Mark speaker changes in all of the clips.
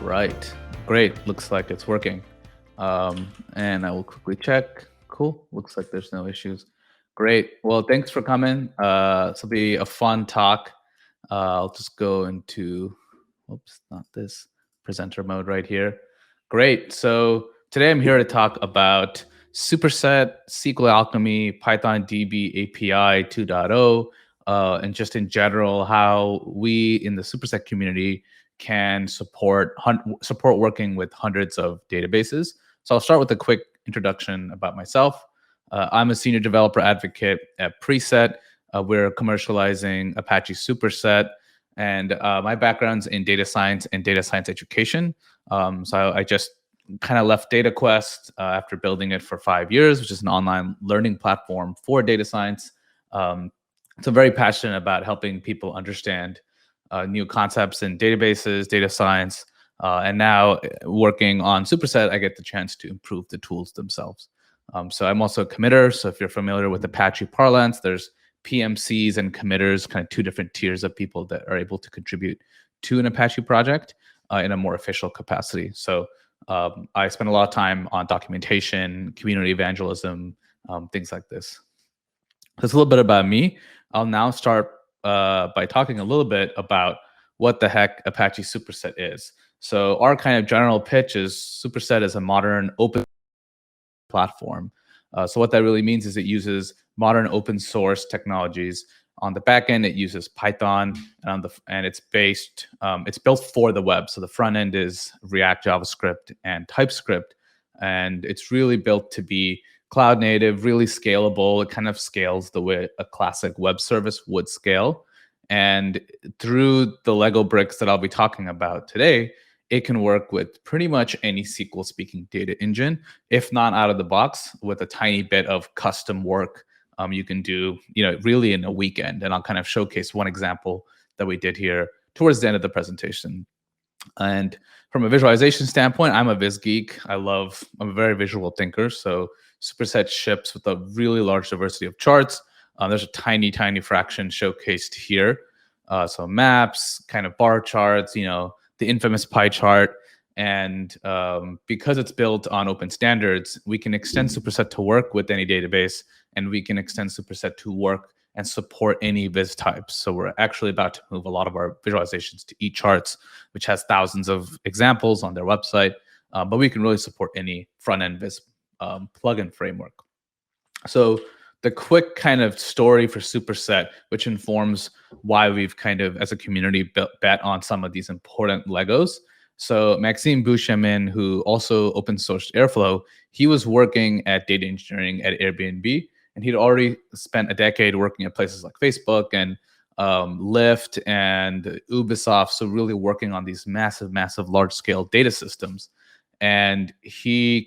Speaker 1: right, great. Looks like it's working. And I will quickly check. Cool. Looks like there's no issues. Great. Well, thanks for coming. This will be a fun talk. I'll just go into, oops, not this, presenter mode right here. Great. So today I'm here to talk about Superset, SQL Alchemy, Python DBAPI 2.0, and just in general, how we in the Superset community can support working with hundreds of databases. So I'll start with a quick introduction about myself. I'm a senior developer advocate at Preset. We're commercializing Apache Superset, and my background's in data science and data science education. So I just kind of left DataQuest after building it for 5 years, which is an online learning platform for data science. So I'm very passionate about helping people understand new concepts in databases, data science, and now working on Superset, I get the chance to improve the tools themselves. So I'm also a committer. So if you're familiar with Apache parlance, there's PMCs and committers, kind of two different tiers of people that are able to contribute to an Apache project in a more official capacity. So I spend a lot of time on documentation, community evangelism, things like this. That's a little bit about me. I'll now start by talking a little bit about what the heck Apache Superset is. So our kind of general pitch is Superset is a modern open platform. So what that really means is it uses modern open source technologies. On the back end, it uses Python, and it's built for the web. So the front end is React, JavaScript, and TypeScript, and it's really built to be cloud native, really scalable. It kind of scales the way a classic web service would scale. And through the Lego bricks that I'll be talking about today, it can work with pretty much any SQL speaking data engine, if not out of the box, with a tiny bit of custom work you can do, really in a weekend. And I'll kind of showcase one example that we did here towards the end of the presentation. And from a visualization standpoint, I'm a viz geek. I'm a very visual thinker. So Superset ships with a really large diversity of charts. There's a tiny, tiny fraction showcased here. So maps, kind of bar charts, the infamous pie chart. And because it's built on open standards, we can extend Superset to work with any database, and we can extend Superset to work and support any viz types. So we're actually about to move a lot of our visualizations to eCharts, which has thousands of examples on their website. But we can really support any front-end viz plugin framework. So the quick kind of story for Superset, which informs why we've kind of, as a community, bet on some of these important Legos. So Maxime Bouchamin, who also open sourced Airflow, he was working at data engineering at Airbnb, and he'd already spent a decade working at places like Facebook and Lyft and Ubisoft, so really working on these massive, massive, large-scale data systems. And him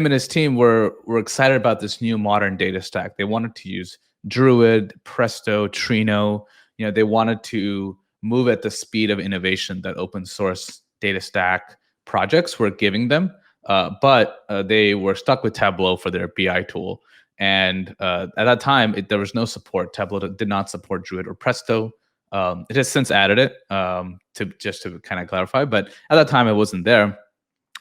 Speaker 1: and his team were excited about this new modern data stack. They wanted to use Druid, Presto, Trino. They wanted to move at the speed of innovation that open source data stack projects were giving them. But they were stuck with Tableau for their BI tool. And at that time, there was no support. Tableau did not support Druid or Presto. It has since added it, to kind of clarify. But at that time, it wasn't there.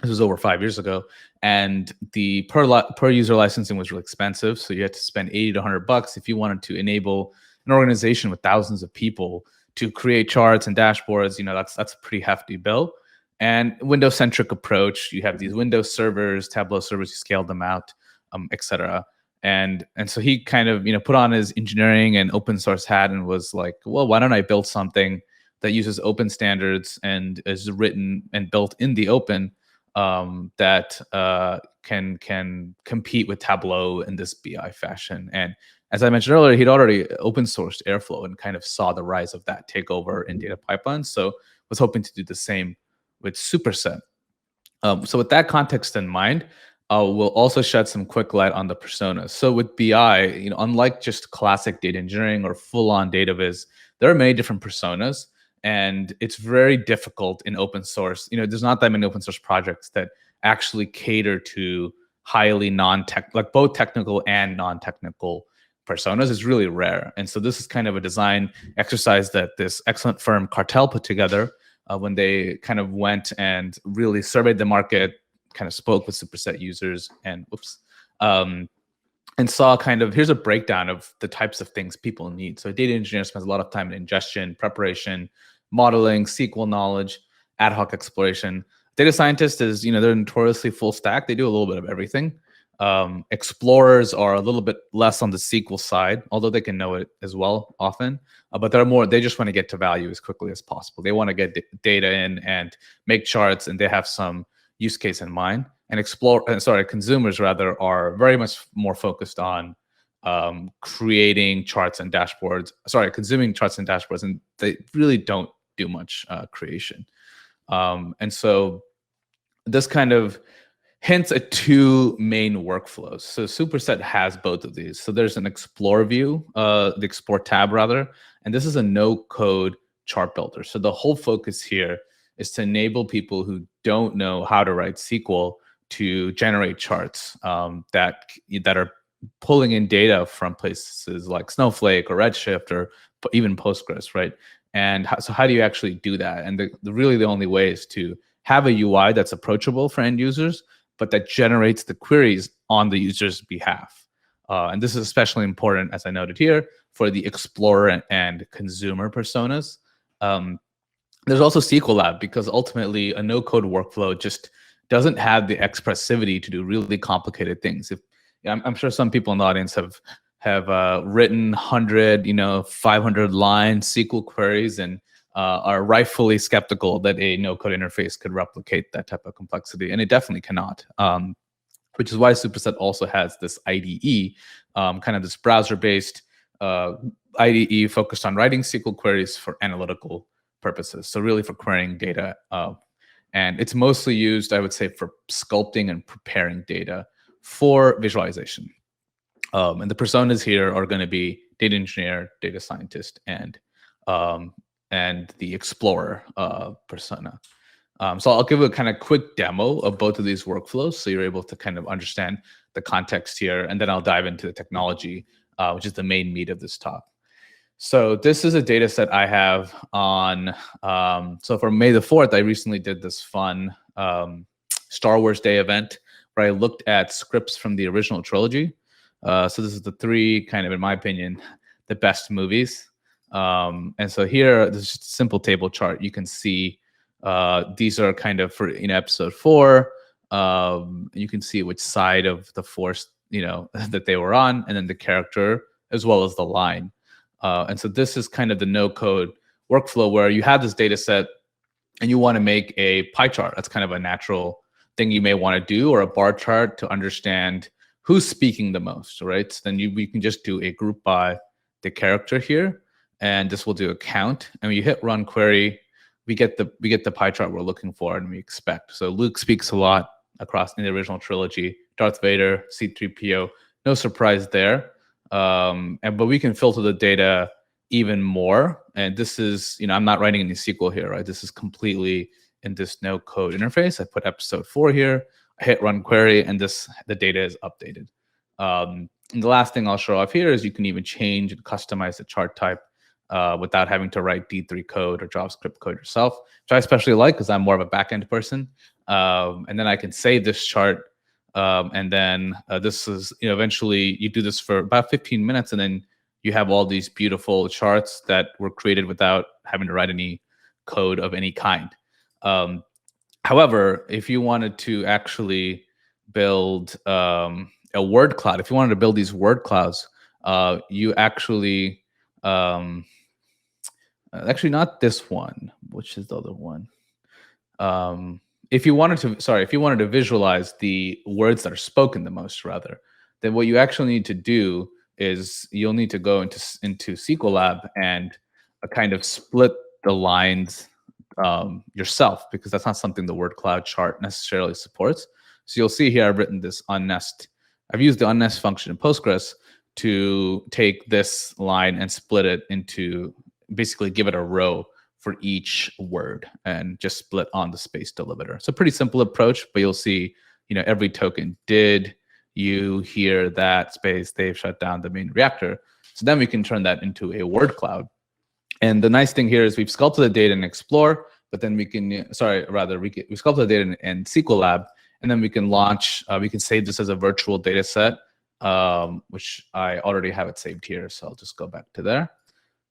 Speaker 1: This was over 5 years ago. And the per user licensing was really expensive. So you had to spend $80 to $100 if you wanted to enable an organization with thousands of people to create charts and dashboards. That's a pretty hefty bill. And Windows-centric approach, you have these Windows servers, Tableau servers, you scale them out, et cetera. And so he kind of, put on his engineering and open source hat and was like, well, why don't I build something that uses open standards and is written and built in the open, that can compete with Tableau in this BI fashion. And as I mentioned earlier, he'd already open sourced Airflow and kind of saw the rise of that takeover in data pipelines. So was hoping to do the same with Superset. So with that context in mind, we'll also shed some quick light on the personas. So with BI, unlike just classic data engineering or full-on data viz, there are many different personas. And it's very difficult in open source. There's not that many open source projects that actually cater to highly like both technical and non-technical personas. Is really rare. And so this is kind of a design exercise that this excellent firm Cartel put together. when they kind of went and really surveyed the market, kind of spoke with Superset users, and and saw kind of, here's a breakdown of the types of things people need. So a data engineer spends a lot of time in ingestion, preparation, modeling, SQL knowledge, ad hoc exploration. Data scientist is, they're notoriously full stack. They do a little bit of everything. Explorers are a little bit less on the SQL side, although they can know it as well often. But they just want to get to value as quickly as possible. They want to get data in and make charts, and they have some use case in mind. And consumers rather are very much more focused on creating charts and dashboards. Consuming charts and dashboards, and they really don't do much creation. And so this kind of hints at two main workflows. So Superset has both of these. So there's an Explore view, the Explore tab rather, and this is a no-code chart builder. So the whole focus here is to enable people who don't know how to write SQL to generate charts that are pulling in data from places like Snowflake or Redshift or even Postgres, right? And so how do you actually do that? And really the only way is to have a UI that's approachable for end users, but that generates the queries on the user's behalf. And this is especially important, as I noted here, for the Explorer and consumer personas. There's also SQLAlchemy, because ultimately a no-code workflow just doesn't have the expressivity to do really complicated things. I'm sure some people in the audience have written 100, 500-line SQL queries and are rightfully skeptical that a no-code interface could replicate that type of complexity, and it definitely cannot. Which is why Superset also has this IDE, kind of this browser-based IDE focused on writing SQL queries for analytical purposes. So really for querying data. And it's mostly used, I would say, for sculpting and preparing data for visualization. And the personas here are going to be data engineer, data scientist, and the explorer persona. So I'll give a kind of quick demo of both of these workflows so you're able to kind of understand the context here, and then I'll dive into the technology, which is the main meat of this talk. So this is a data set I have on, so for May the 4th, I recently did this fun Star Wars Day event where I looked at scripts from the original trilogy. So this is the three, kind of, in my opinion, the best movies. And so here, this is just a simple table chart. You can see these are kind of for episode 4. You can see which side of the force, that they were on, and then the character as well as the line. And so this is kind of the no-code workflow where you have this data set and you want to make a pie chart. That's kind of a natural thing you may want to do, or a bar chart to understand who's speaking the most, right? So then we can just do a group by the character here, and this will do a count. And when you hit run query, we get the pie chart we're looking for and we expect. So Luke speaks a lot across in the original trilogy. Darth Vader, C-3PO, no surprise there. But we can filter the data even more. And this is, I'm not writing any SQL here, right? This is completely in this no code interface. I put episode 4 here, I hit run query, and the data is updated. And the last thing I'll show off here is you can even change and customize the chart type without having to write D3 code or JavaScript code yourself, which I especially like because I'm more of a backend person. And then I can save this chart. And then this is, eventually you do this for about 15 minutes, and then you have all these beautiful charts that were created without having to write any code of any kind. However, if you wanted to actually build a word cloud, if you wanted to build these word clouds, you actually, actually not this one, which is the other one. If you wanted to visualize the words that are spoken the most, rather, then what you actually need to do is you'll need to go into SQLAlchemy and kind of split the lines yourself, because that's not something the word cloud chart necessarily supports. So you'll see here I've written this unnest. I've used the unnest function in Postgres to take this line and split it into, basically give it a row for each word and just split on the space delimiter. It's a pretty simple approach, but you'll see, every token, did you hear that space, they've shut down the main reactor. So then we can turn that into a word cloud. And the nice thing here is we've sculpted the data in Explore, but then we can, sorry, rather we sculpt the data in SQL Lab, and then we can launch, we can save this as a virtual data set, which I already have it saved here. So I'll just go back to there.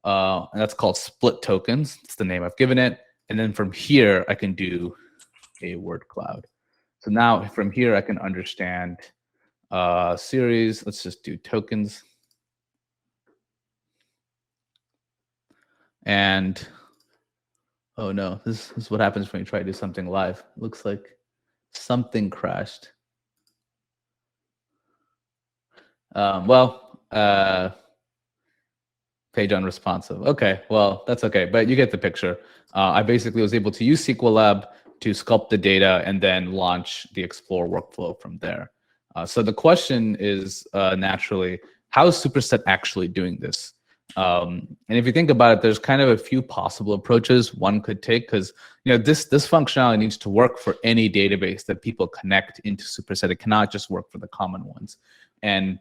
Speaker 1: And that's called split tokens. It's the name I've given it. And then from here, I can do a word cloud. So now from here, I can understand series. Let's just do tokens. And oh no, this is what happens when you try to do something live. It looks like something crashed. Page unresponsive. Okay, well, that's okay, but you get the picture. I basically was able to use SQL Lab to sculpt the data and then launch the Explore workflow from there. So the question is naturally, how is Superset actually doing this? And if you think about it, there's kind of a few possible approaches one could take, because this functionality needs to work for any database that people connect into Superset. It cannot just work for the common ones. And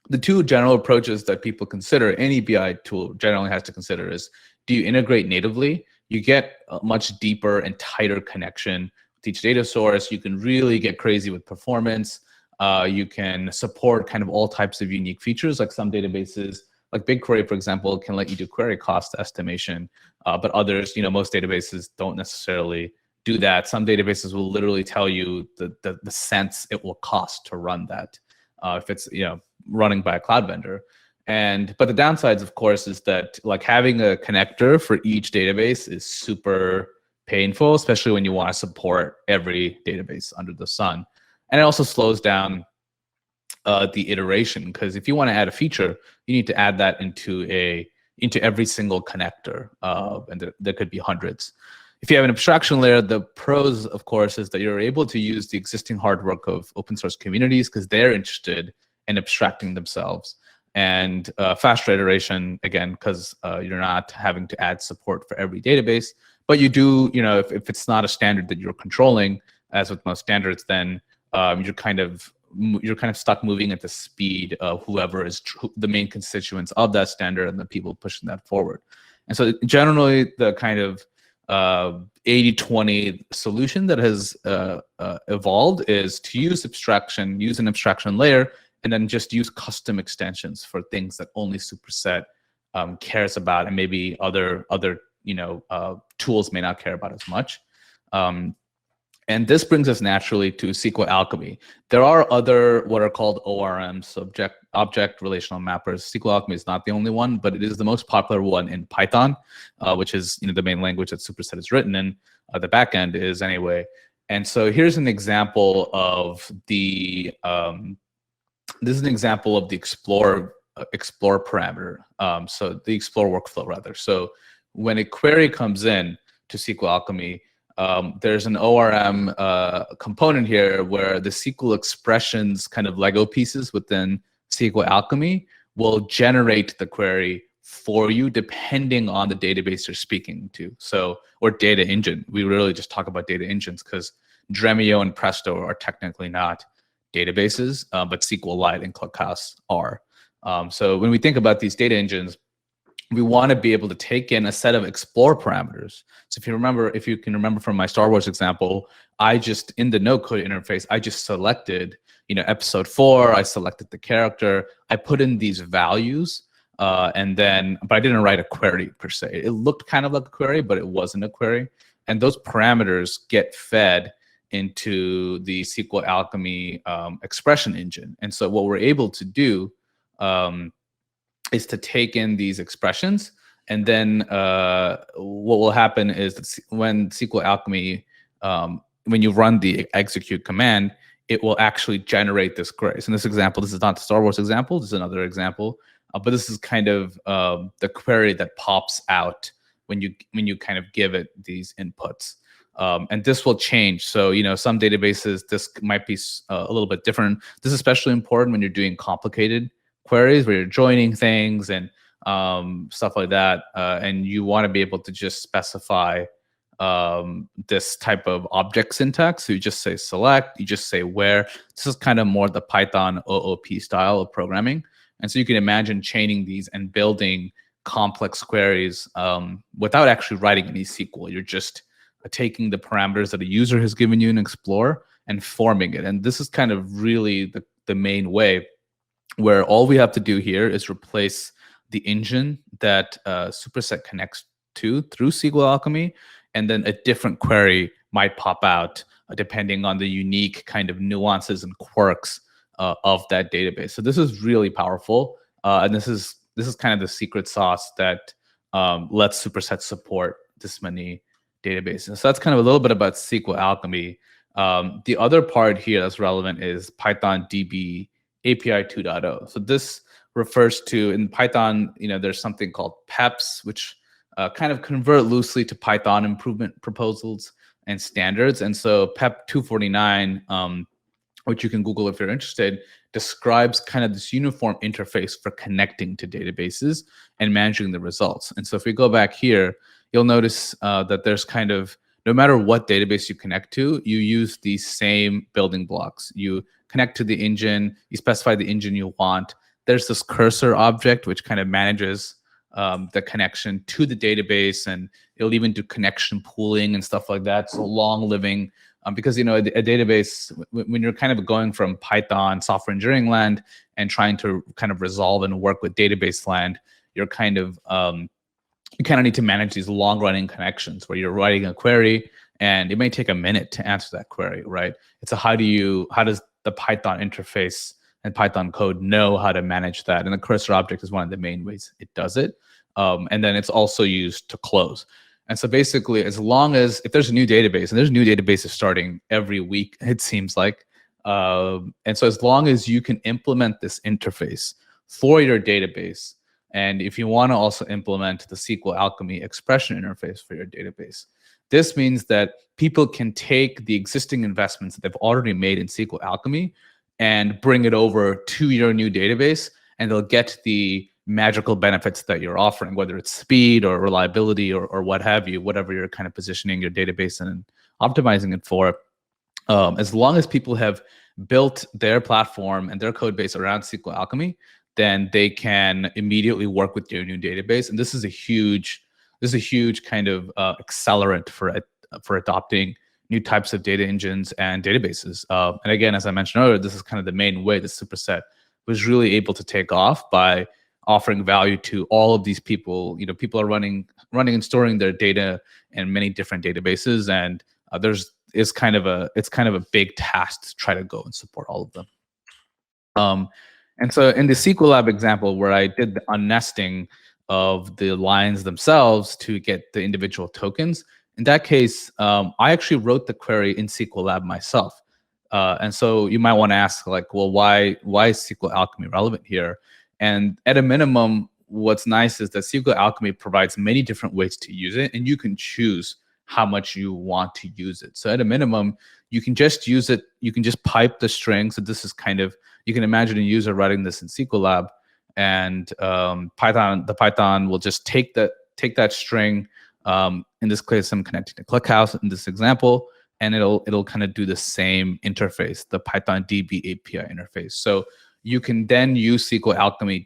Speaker 1: the two general approaches that people consider, any BI tool generally has to consider, is, do you integrate natively? You get a much deeper and tighter connection with each data source. You can really get crazy with performance. You can support kind of all types of unique features, like some databases, like BigQuery, for example, can let you do query cost estimation, but others, most databases don't necessarily do that. Some databases will literally tell you the cents it will cost to run that, if it's running by a cloud vendor. But the downsides, of course, is that like having a connector for each database is super painful, especially when you want to support every database under the sun. And it also slows down the iteration, because if you want to add a feature, you need to add that into every single connector, and there could be hundreds. If you have an abstraction layer, the pros, of course, is that you're able to use the existing hard work of open source communities, because they're interested in abstracting themselves, and faster iteration, again, because you're not having to add support for every database. But you do, if it's not a standard that you're controlling, as with most standards, then you're kind of stuck moving at the speed of whoever is the main constituents of that standard and the people pushing that forward. And so generally the kind of 80-20 solution that has evolved is to use an abstraction layer, and then just use custom extensions for things that only Superset cares about, and maybe other tools may not care about as much. And this brings us naturally to SQL Alchemy. There are other what are called ORMs, object relational mappers. SQL Alchemy is not the only one, but it is the most popular one in Python, which is the main language that Superset is written in. The backend is anyway. And so here's an example of the this is an example of the explore parameter. So the explore workflow rather. So when a query comes in to SQL Alchemy, there's an ORM component here where the SQL expressions, kind of Lego pieces within SQL Alchemy, will generate the query for you depending on the database you're speaking to. So, or data engine. We really just talk about data engines because Dremio and Presto are technically not databases, but SQLite and ClickHouse are. So when we think about these data engines, we want to be able to take in a set of explore parameters. So if you can remember from my Star Wars example, in the NoCode interface, I just selected, episode 4, I selected the character, I put in these values, but I didn't write a query per se. It looked kind of like a query, but it wasn't a query. And those parameters get fed into the SQL Alchemy expression engine. And so what we're able to do is to take in these expressions, and then what will happen is that when SQL Alchemy, when you run the execute command, it will actually generate this query. So in this example, this is not the Star Wars example, this is another example, but this is kind of the query that pops out when you kind of give it these inputs. And this will change. So, some databases, this might be a little bit different. This is especially important when you're doing complicated queries where you're joining things and stuff like that. And you want to be able to just specify this type of object syntax. So you just say select, you just say where. This is kind of more the Python OOP style of programming. And so you can imagine chaining these and building complex queries without actually writing any SQL. You're just taking the parameters that a user has given you in Explore and forming it. And this is kind of really the main way, where all we have to do here is replace the engine that Superset connects to through SQL Alchemy, and then a different query might pop out depending on the unique kind of nuances and quirks of that database. So this is really powerful, and this is kind of the secret sauce that lets Superset support this many databases. So that's kind of a little bit about SQL Alchemy. The other part here that's relevant is Python DB API 2.0. So this refers to, in Python, there's something called PEPs, which kind of convert loosely to Python improvement proposals and standards. And so PEP 249, which you can Google if you're interested, describes kind of this uniform interface for connecting to databases and managing the results. And so if we go back here, you'll notice that there's kind of, no matter what database you connect to, you use these same building blocks. You connect to the engine, you specify the engine you want. There's this cursor object, which kind of manages the connection to the database, and it'll even do connection pooling and stuff like that. So long living, because a database, when you're kind of going from Python software engineering land and trying to kind of resolve and work with database land, you're kind of you kind of need to manage these long running connections where you're writing a query and it may take a minute to answer that query, right? It's a how does the Python interface and Python code know how to manage that? And the cursor object is one of the main ways it does it. And then it's also used to close. And so basically, if there's a new database, and there's new databases starting every week, it seems like, and so as long as you can implement this interface for your database, and if you want to also implement the SQL Alchemy expression interface for your database, this means that people can take the existing investments that they've already made in SQL Alchemy and bring it over to your new database, and they'll get the magical benefits that you're offering, whether it's speed or reliability or what have you, whatever you're kind of positioning your database and optimizing it for. As long as people have built their platform and their code base around SQL Alchemy, then they can immediately work with your new database. And this is a huge kind of accelerant for adopting new types of data engines and databases. And again, as I mentioned earlier, this is kind of the main way that Superset was really able to take off, by offering value to all of these people. People are running and storing their data in many different databases, and it's kind of a big task to try to go and support all of them. And so in the SQL Lab example, where I did the unnesting of the lines themselves to get the individual tokens, in that case, I actually wrote the query in SQL Lab myself. And so you might want to ask, like, well, why is SQL Alchemy relevant here? And at a minimum, what's nice is that SQL Alchemy provides many different ways to use it, and you can choose how much you want to use it. So at a minimum, you can just use it. You can just pipe the string. So this is kind of, you can imagine a user writing this in SQL Lab, and the Python will just take that string. In this case, I'm connecting to ClickHouse in this example, and it'll kind of do the same interface, the Python DBAPI interface. So you can then use SQL Alchemy.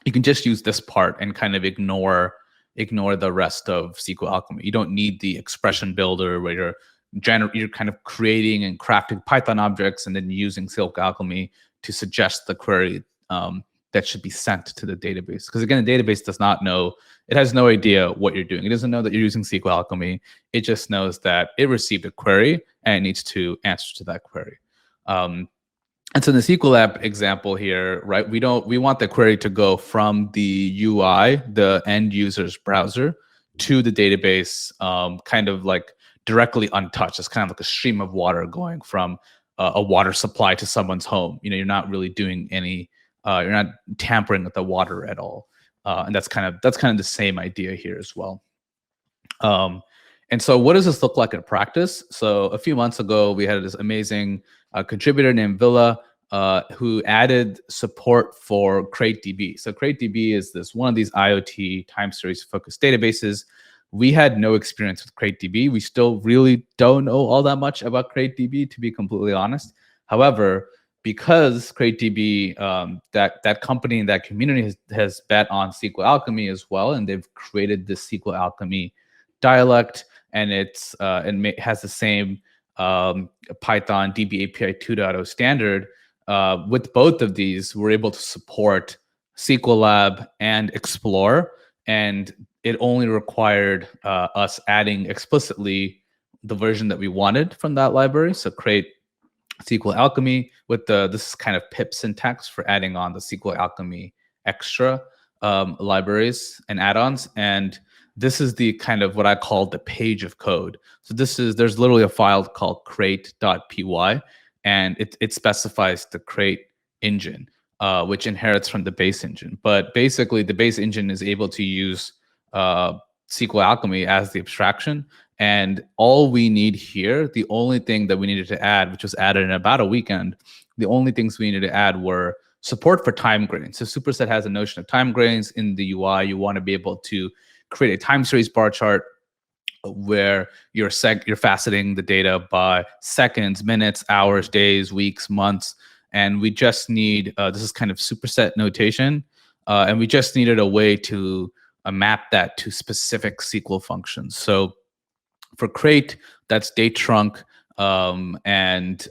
Speaker 1: You can just use this part and kind of ignore the rest of SQL Alchemy. You don't need the expression builder where you're kind of creating and crafting Python objects and then using SQL Alchemy to suggest the query that should be sent to the database. Because again, the database does not know, it has no idea what you're doing. It doesn't know that you're using SQL Alchemy. It just knows that it received a query and it needs to answer to that query. And so in the SQL Lab example here, right, we want the query to go from the UI, the end user's browser, to the database, kind of like directly untouched. It's kind of like a stream of water going from a water supply to someone's home. You're not really doing any, you're not tampering with the water at all. And that's kind of the same idea here as well. And so what does this look like in practice? So a few months ago, we had this amazing contributor named Villa who added support for CrateDB. So CrateDB is one of these IoT time series focused databases. We had no experience with CrateDB. We still really don't know all that much about CrateDB, to be completely honest. However, because CrateDB, that company and that community has bet on SQL Alchemy as well, and they've created this SQL Alchemy dialect and it's has the same Python DBAPI 2.0 standard. With both of these, we're able to support SQLab and Explore, and it only required us adding explicitly the version that we wanted from that library. So create SQL Alchemy with this kind of pip syntax for adding on the SQL Alchemy extra libraries and add-ons. And this is the kind of what I call the page of code. So there's literally a file called crate.py, and it specifies the crate engine, which inherits from the base engine. But basically, the base engine is able to use SQL Alchemy as the abstraction. And all we need here, the only thing that we needed to add, which was added in about a weekend, the only things we needed to add were support for time grains. So Superset has a notion of time grains in the UI. You want to be able to create a time series bar chart where you're faceting the data by seconds, minutes, hours, days, weeks, months. And we just need, this is kind of superset notation, and we just needed a way to map that to specific SQL functions. So for crate, that's date trunk, and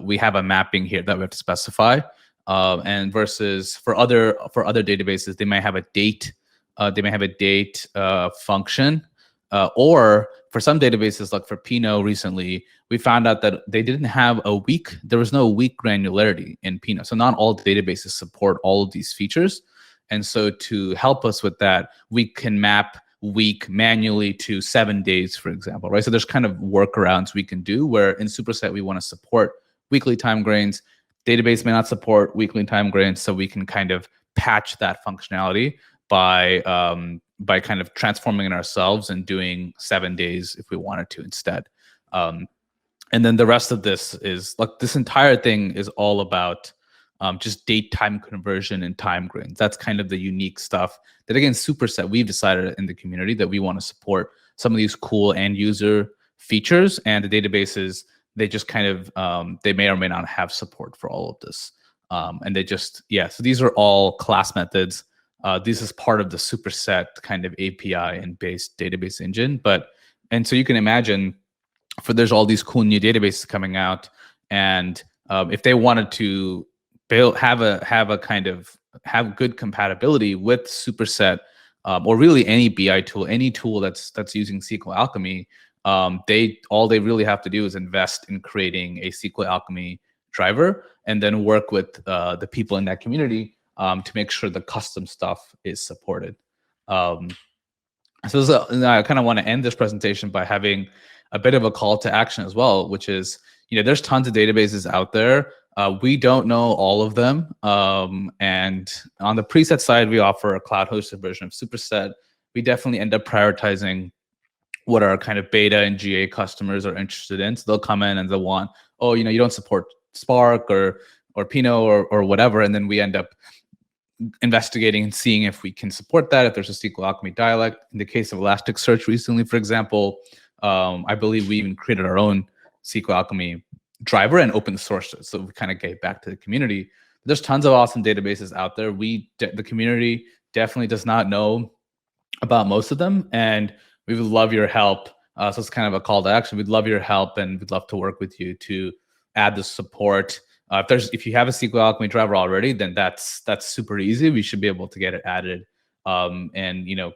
Speaker 1: we have a mapping here that we have to specify. And versus for other databases, they may have a date, function, or for some databases, like for Pinot recently, we found out that they didn't have a week. There was no week granularity in Pinot, so not all databases support all of these features. And so to help us with that, we can map week manually to 7 days, for example, right? So there's kind of workarounds we can do where in Superset, we want to support weekly time grains. Database may not support weekly time grains, so we can kind of patch that functionality by kind of transforming it ourselves and doing 7 days if we wanted to instead. And then the rest of this is like, this entire thing is all about just date time conversion and time grains. That's kind of the unique stuff that, again, Superset, we've decided in the community that we want to support some of these cool end user features, and the databases, they just kind of, they may or may not have support for all of this. And they just, so these are all class methods. This is part of the Superset kind of API and based database engine. And so you can imagine, there's all these cool new databases coming out, and if they wanted to have good compatibility with Superset, or really any BI tool, any tool that's using SQL Alchemy, all they really have to do is invest in creating a SQL Alchemy driver, and then work with the people in that community to make sure the custom stuff is supported. So I kind of want to end this presentation by having a bit of a call to action as well, which is, there's tons of databases out there. We don't know all of them. And on the preset side, we offer a cloud-hosted version of Superset. We definitely end up prioritizing what our kind of beta and GA customers are interested in. So they'll come in and they'll want, you don't support Spark or Pinot or whatever. And then we end up investigating and seeing if we can support that, if there's a SQL Alchemy dialect. In the case of Elasticsearch recently, for example, I believe we even created our own SQL Alchemy driver and open sourced it. So we kind of gave back to the community. There's tons of awesome databases out there. The community definitely does not know about most of them, and we would love your help. So it's kind of a call to action. We'd love your help, and we'd love to work with you to add the support. If you have a SQL Alchemy driver already, then that's super easy. We should be able to get it added, and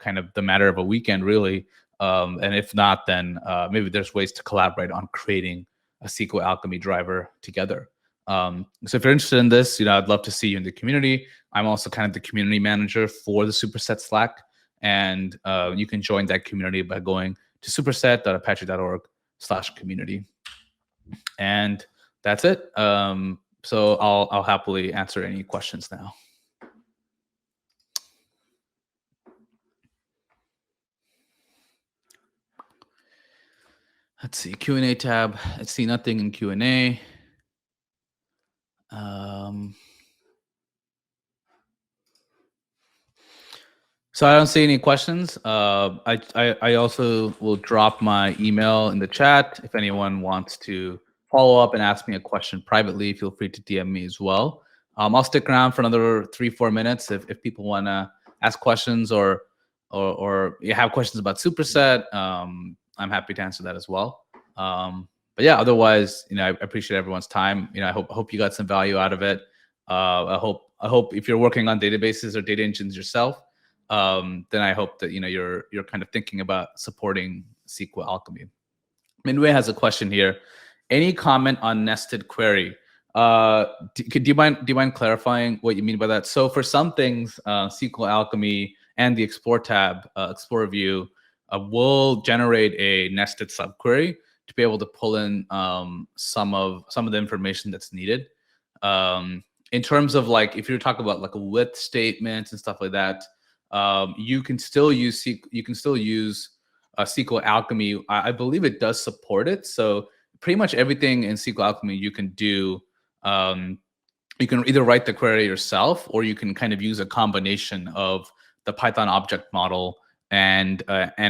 Speaker 1: kind of the matter of a weekend, really. And if not, then maybe there's ways to collaborate on creating a SQL Alchemy driver together. So if you're interested in this, I'd love to see you in the community. I'm also kind of the community manager for the Superset Slack, and you can join that community by going to superset.apache.org/community. And that's it. So I'll happily answer any questions now. Let's see, Q&A tab. I see nothing in Q&A. So I don't see any questions. I also will drop my email in the chat. If anyone wants to follow up and ask me a question privately, feel free to DM me as well. I'll stick around for another 3-4 minutes if people want to ask questions or you have questions about Superset. I'm happy to answer that as well. But yeah, otherwise, I appreciate everyone's time. I hope you got some value out of it. I hope if you're working on databases or data engines yourself, then I hope that you're kind of thinking about supporting SQL Alchemy. Minwei has a question here. Any comment on nested query? Do you mind clarifying what you mean by that? So for some things, SQL Alchemy and the Explore tab, Explore view, will generate a nested subquery to be able to pull in some of the information that's needed. In terms of like, if you're talking about like with statements and stuff like that, you can still use SQL Alchemy. I believe it does support it. So pretty much everything in SQL Alchemy you can do. You can either write the query yourself, or you can kind of use a combination of the Python object model and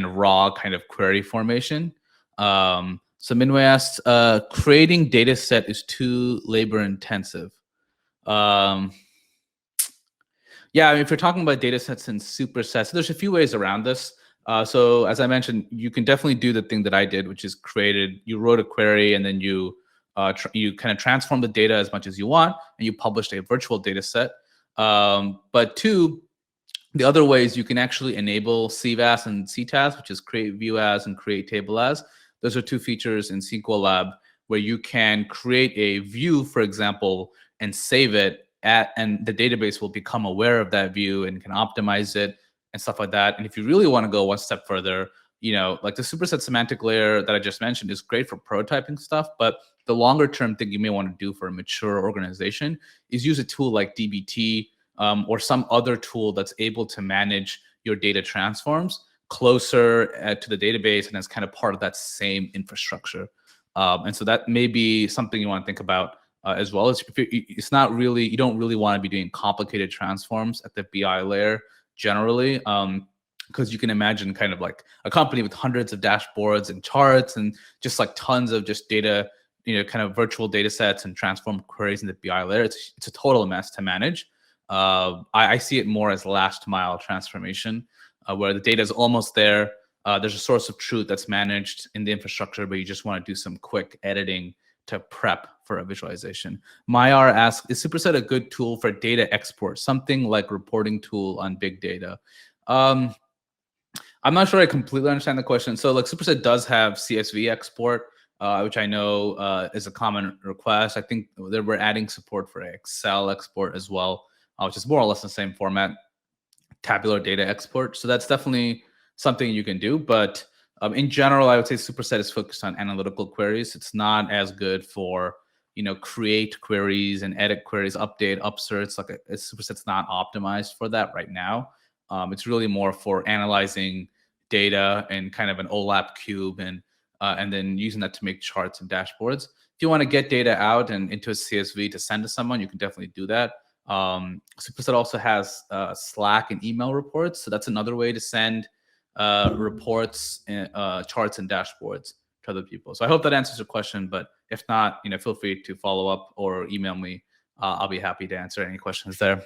Speaker 1: raw kind of query formation. So Minwei asks, creating data set is too labor intensive. Yeah, I mean, if you're talking about data sets and supersets, there's a few ways around this. So as I mentioned, you can definitely do the thing that I did, which is you wrote a query, and then you kind of transform the data as much as you want, and you published a virtual data set. But two, the other ways you can actually enable CVAS and CTAS, which is create view as and create table as. Those are two features in SQL Lab where you can create a view, for example, and save it and the database will become aware of that view and can optimize it and stuff like that. And if you really want to go one step further, like the superset semantic layer that I just mentioned is great for prototyping stuff, but the longer term thing you may want to do for a mature organization is use a tool like DBT or some other tool that's able to manage your data transforms closer to the database and as kind of part of that same infrastructure. And so that may be something you want to think about as well. It's not really, you don't really want to be doing complicated transforms at the BI layer generally, because you can imagine kind of like a company with hundreds of dashboards and charts and just like tons of just data, kind of virtual data sets and transform queries in the BI layer. It's a total mess to manage. I see it more as last mile transformation, where the data is almost there. There's a source of truth that's managed in the infrastructure, but you just want to do some quick editing to prep for a visualization. Mayar asks, is Superset a good tool for data export, something like reporting tool on big data? I'm not sure I completely understand the question. So like Superset does have CSV export, which I know is a common request. I think that we're adding support for Excel export as well, which is more or less the same format, tabular data export. So that's definitely something you can do. But in general, I would say Superset is focused on analytical queries. It's not as good for, create queries and edit queries, update, upserts. Like Superset's not optimized for that right now. It's really more for analyzing data and kind of an OLAP cube and then using that to make charts and dashboards. If you want to get data out and into a CSV to send to someone, you can definitely do that. Superset also has Slack and email reports. So that's another way to send reports, charts, and dashboards to other people. So I hope that answers your question. But if not, feel free to follow up or email me. I'll be happy to answer any questions there.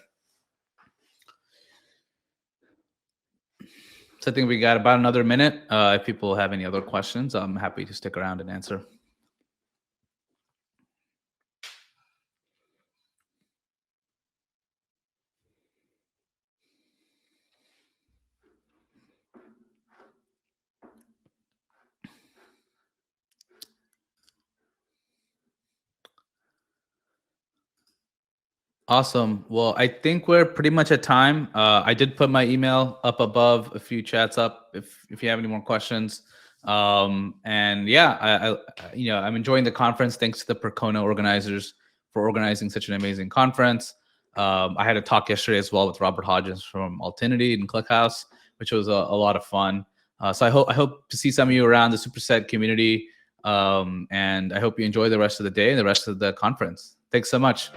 Speaker 1: So I think we got about another minute. If people have any other questions, I'm happy to stick around and answer. Awesome. Well, I think we're pretty much at time. I did put my email up above, a few chats up if you have any more questions. And yeah, I'm enjoying the conference. Thanks to the Percona organizers for organizing such an amazing conference. I had a talk yesterday as well with Robert Hodges from Altinity and ClickHouse, which was a lot of fun. So I hope to see some of you around the Superset community. And I hope you enjoy the rest of the day and the rest of the conference. Thanks so much.